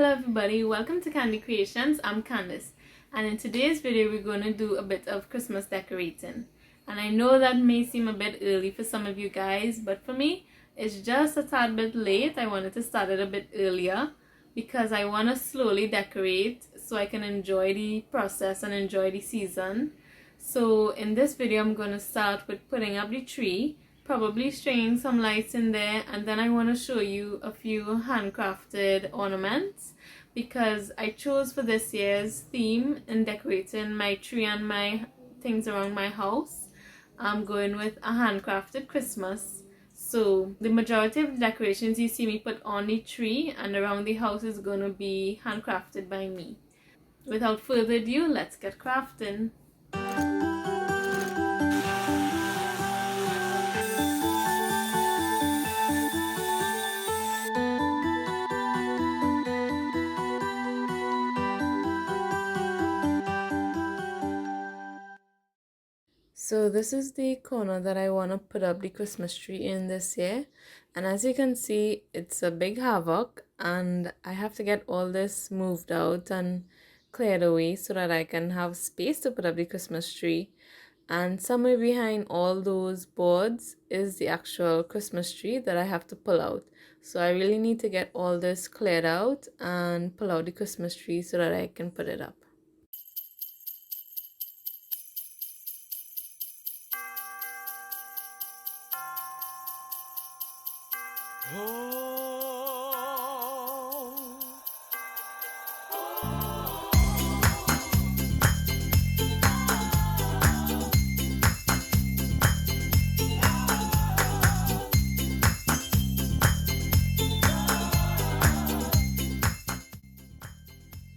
everybody, welcome to Candy Creations. I'm Candice, and in today's video we're going to do a bit of Christmas decorating. And I know that may seem a bit early for some of you guys, but for me it's just a tad bit late. I wanted to start it a bit earlier because I want to slowly decorate so I can enjoy the process and enjoy the season. So in this video I'm going to start with putting up the tree, probably stringing some lights in there, and then I want to show you a few handcrafted ornaments because I chose for this year's theme in decorating my tree and my things around my house. I'm going with a handcrafted Christmas. So the majority of the decorations you see me put on the tree and around the house is going to be handcrafted by me. Without further ado, let's get crafting. So this is the corner that I want to put up the Christmas tree in this year, and as you can see it's a big havoc and I have to get all this moved out and cleared away so that I can have space to put up the Christmas tree. And somewhere behind all those boards is the actual Christmas tree that I have to pull out. So I really need to get all this cleared out and pull out the Christmas tree so that I can put it up.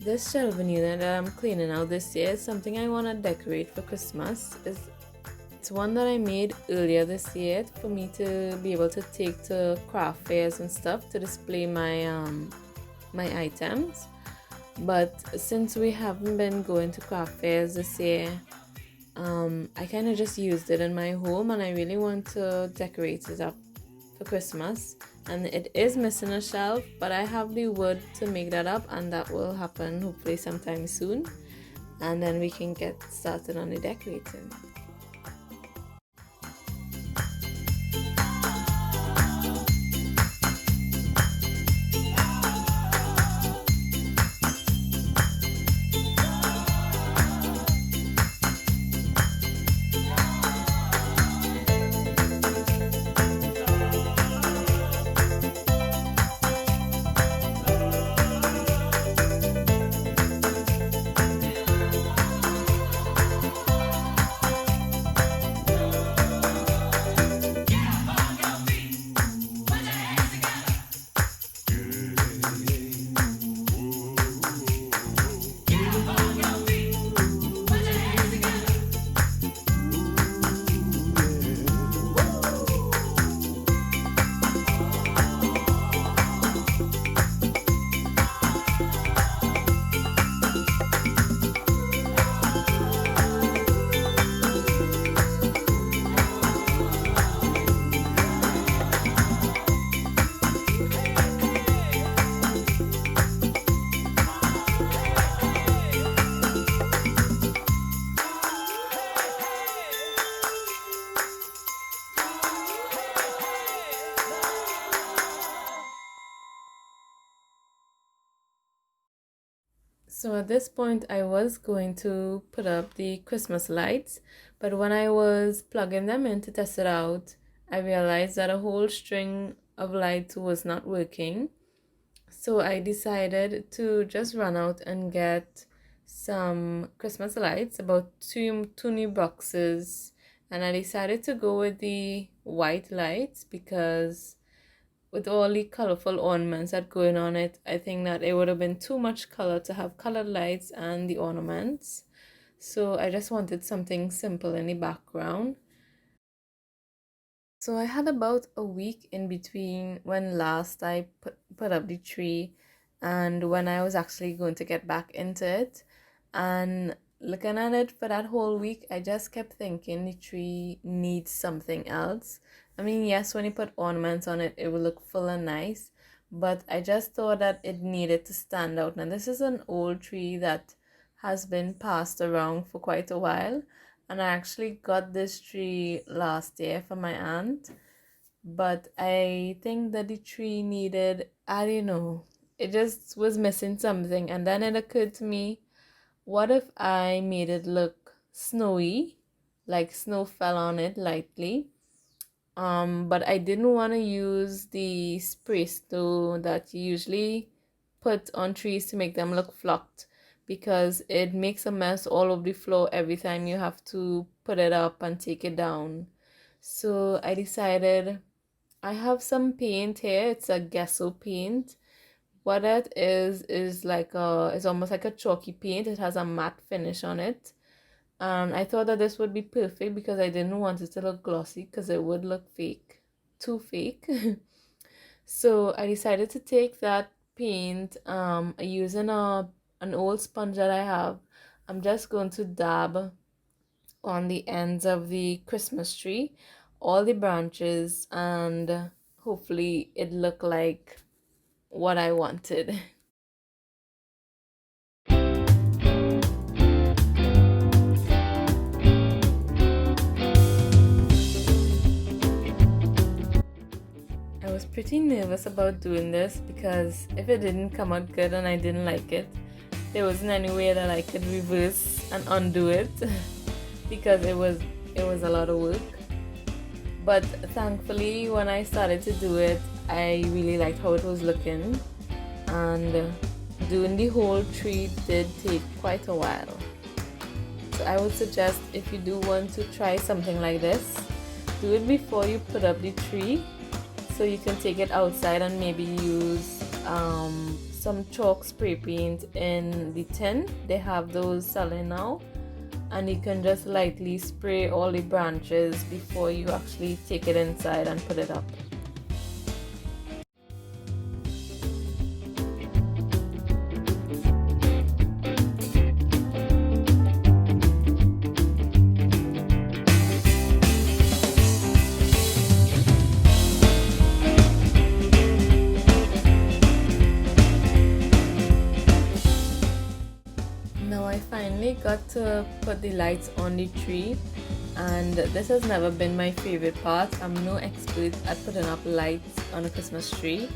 This shelving unit that I'm cleaning out this year is something I want to decorate for Christmas. It's one that I made earlier this year for me to be able to take to craft fairs and stuff to display my items. But since we haven't been going to craft fairs this year, I kind of just used it in my home, and I really want to decorate it up for Christmas. And it is missing a shelf, but I have the wood to make that up, and that will happen hopefully sometime soon, and then we can get started on the decorating. So at this point I was going to put up the Christmas lights, but when I was plugging them in to test it out, I realized that a whole string of lights was not working. So I decided to just run out and get some Christmas lights, about two new boxes, and I decided to go with the white lights because with all the colorful ornaments that going on it, I think that it would have been too much color to have colored lights and the ornaments. So I just wanted something simple in the background. So I had about a week in between when last I put up the tree and when I was actually going to get back into it. And looking at it for that whole week, I just kept thinking the tree needs something else. I mean, yes, when you put ornaments on it, it will look full and nice, but I just thought that it needed to stand out. Now, this is an old tree that has been passed around for quite a while, and I actually got this tree last year for my aunt, but I think that the tree needed, I don't know, it just was missing something. And then it occurred to me, what if I made it look snowy, like snow fell on it lightly? But I didn't want to use the spray snow that you usually put on trees to make them look flocked, because it makes a mess all over the floor every time you have to put it up and take it down. So I decided, I have some paint here. It's a gesso paint. What that is like it's almost like a chalky paint. It has a matte finish on it. And I thought that this would be perfect because I didn't want it to look glossy because it would look fake, too fake. So I decided to take that paint, using an old sponge that I have. I'm just going to dab on the ends of the Christmas tree, all the branches, and hopefully it look like what I wanted. I was pretty nervous about doing this because if it didn't come out good and I didn't like it, there wasn't any way that I could reverse and undo it because it was a lot of work. But thankfully, when I started to do it, I really liked how it was looking, and doing the whole tree did take quite a while. So I would suggest, if you do want to try something like this, do it before you put up the tree, so you can take it outside and maybe use some chalk spray paint in the tin. They have those selling now, and you can just lightly spray all the branches before you actually take it inside and put it up. Now I finally got to put the lights on the tree, and this has never been my favorite part. I'm no expert at putting up lights on a Christmas tree.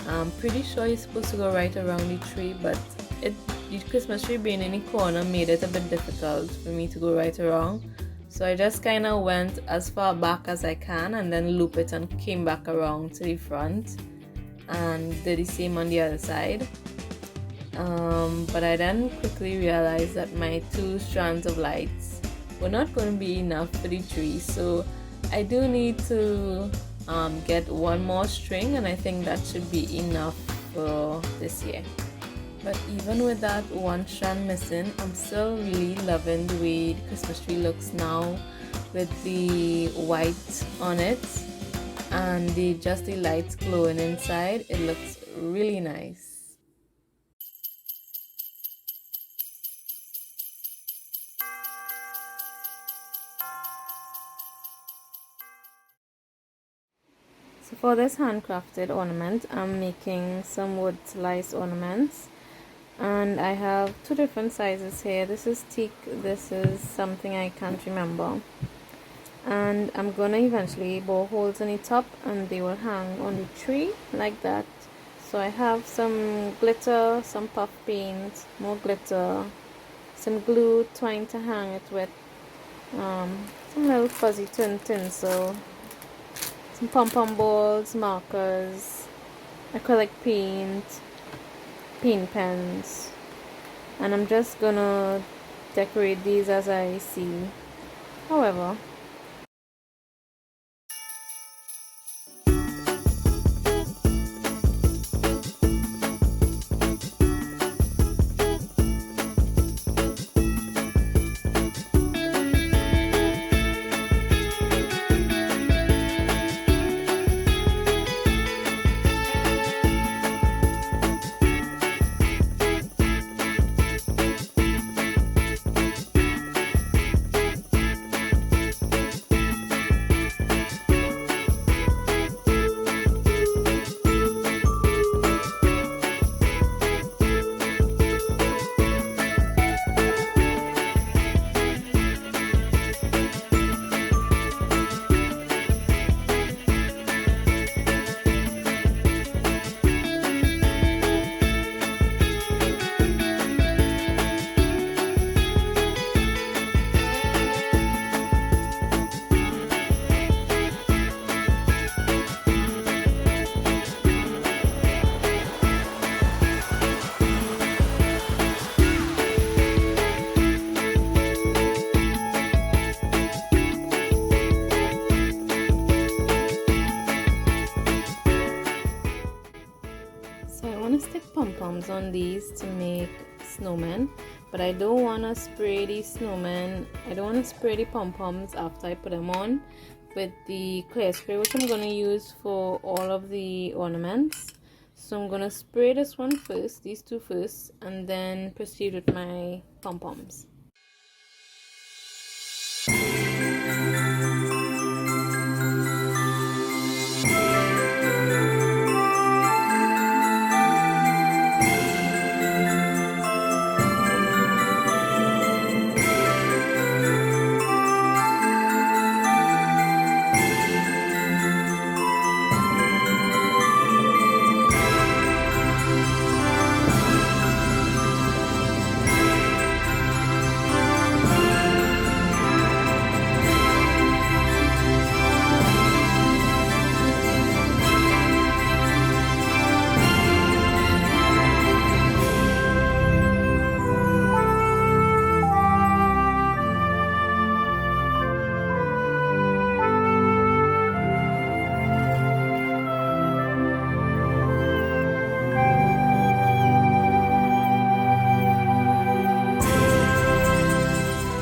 I'm pretty sure you're supposed to go right around the tree, but the Christmas tree being in the corner made it a bit difficult for me to go right around. So I just kind of went as far back as I can and then loop it and came back around to the front and did the same on the other side. But I then quickly realized that my 2 strands of lights were not going to be enough for the tree, so I do need to get one more string, and I think that should be enough for this year. But even with that 1 strand missing, I'm still really loving the way the Christmas tree looks now, with the white on it and just the lights glowing inside. It looks really nice. So for this handcrafted ornament, I'm making some wood slice ornaments, and I have 2 different sizes here. This is teak, this is something I can't remember, and I'm gonna eventually bore holes in the top and they will hang on the tree like that. So I have some glitter, some puff paint, more glitter, some glue twine to hang it with, some little fuzzy tinsel, some pom-pom balls, markers, acrylic paint, paint pens, and I'm just gonna decorate these as I see. However, use on these to make snowmen, but I don't want to spray these snowmen. I don't want to spray the pom-poms after I put them on with the clear spray, which I'm going to use for all of the ornaments. So I'm going to spray this one first, these two first, and then proceed with my pom-poms.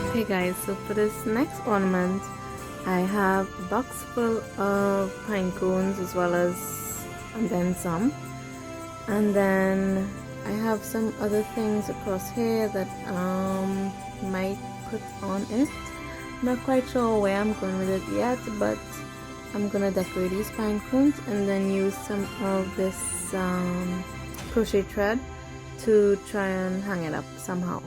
Okay guys, so for this next ornament I have a box full of pine cones as well as and then some, and then I have some other things across here that might put on it. I'm not quite sure where I'm going with it yet, but I'm gonna decorate these pine cones and then use some of this crochet thread to try and hang it up somehow.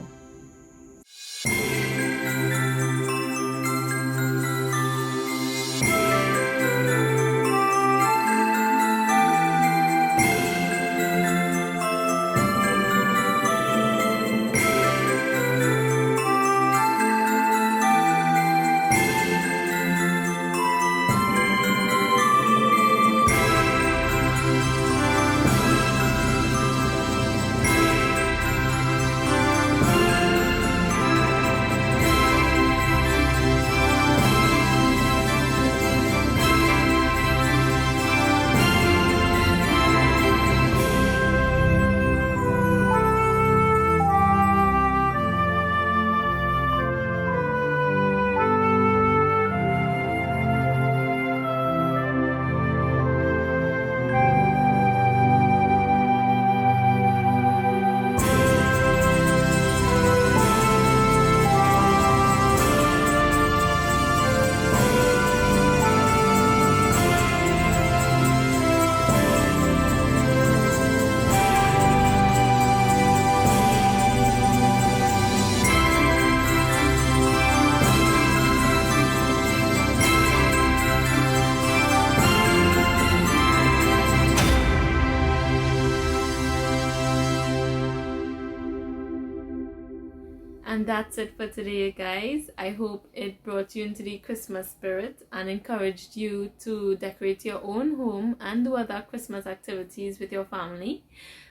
And that's it for today, guys. I hope it brought you into the Christmas spirit and encouraged you to decorate your own home and do other Christmas activities with your family.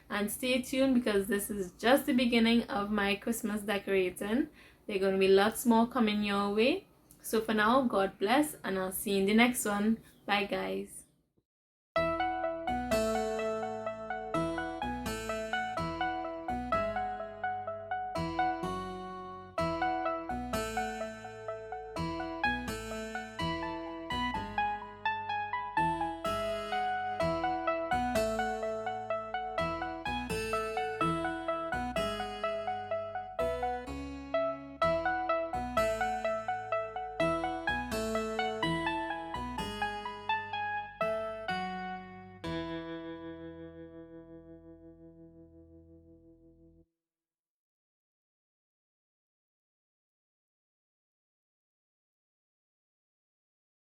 And stay tuned because this is just the beginning of my Christmas decorating. There are going to be lots more coming your way. So for now, God bless, and I'll see you in the next one. Bye, guys.